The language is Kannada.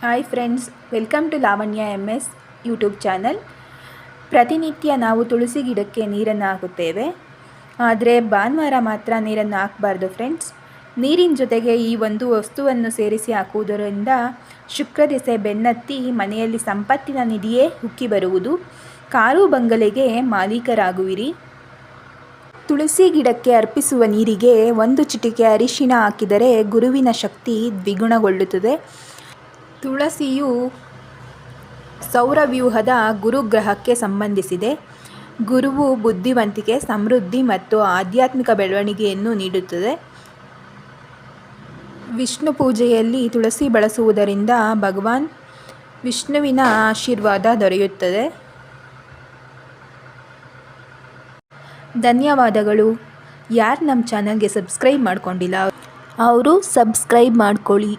Hi friends, welcome to Lavanya MS YouTube channel. ಪ್ರತಿನಿತ್ಯ ನಾವು ತುಳಸಿ ಗಿಡಕ್ಕೆ ನೀರನ್ನು ಹಾಕುತ್ತೇವೆ. ಆದರೆ ಭಾನುವಾರ ಮಾತ್ರ ನೀರನ್ನು ಹಾಕಬಾರ್ದು ಫ್ರೆಂಡ್ಸ್. ನೀರಿನ ಜೊತೆಗೆ ಈ ಒಂದು ವಸ್ತುವನ್ನು ಸೇರಿಸಿ ಹಾಕುವುದರಿಂದ ಶುಕ್ರದೆಸೆ ಬೆನ್ನತ್ತಿ ಮನೆಯಲ್ಲಿ ಸಂಪತ್ತಿನ ನಿಧಿಯೇ ಉಕ್ಕಿ ಬರುವುದು. ಕಾರು ಬಂಗಲೆಗೆ ಮಾಲೀಕರಾಗುವಿರಿ. ತುಳಸಿ ಗಿಡಕ್ಕೆ ಅರ್ಪಿಸುವ ನೀರಿಗೆ ಒಂದು ಚಿಟಿಕೆ ಅರಿಶಿನ ಹಾಕಿದರೆ ಗುರುವಿನ ಶಕ್ತಿ ದ್ವಿಗುಣಗೊಳ್ಳುತ್ತದೆ. ತುಳಸಿಯು ಸೌರವ್ಯೂಹದ ಗುರುಗ್ರಹಕ್ಕೆ ಸಂಬಂಧಿಸಿದೆ. ಗುರುವು ಬುದ್ಧಿವಂತಿಕೆ, ಸಮೃದ್ಧಿ ಮತ್ತು ಆಧ್ಯಾತ್ಮಿಕ ಬೆಳವಣಿಗೆಯನ್ನು ನೀಡುತ್ತದೆ. ವಿಷ್ಣು ಪೂಜೆಯಲ್ಲಿ ತುಳಸಿ ಬಳಸುವುದರಿಂದ ಭಗವಾನ್ ವಿಷ್ಣುವಿನ ಆಶೀರ್ವಾದ ದೊರೆಯುತ್ತದೆ. ಧನ್ಯವಾದಗಳು. ಯಾರು ನಮ್ಮ ಚಾನಲ್ಗೆ ಸಬ್ಸ್ಕ್ರೈಬ್ ಮಾಡ್ಕೊಂಡಿಲ್ಲ ಅವರು ಸಬ್ಸ್ಕ್ರೈಬ್ ಮಾಡ್ಕೊಳ್ಳಿ.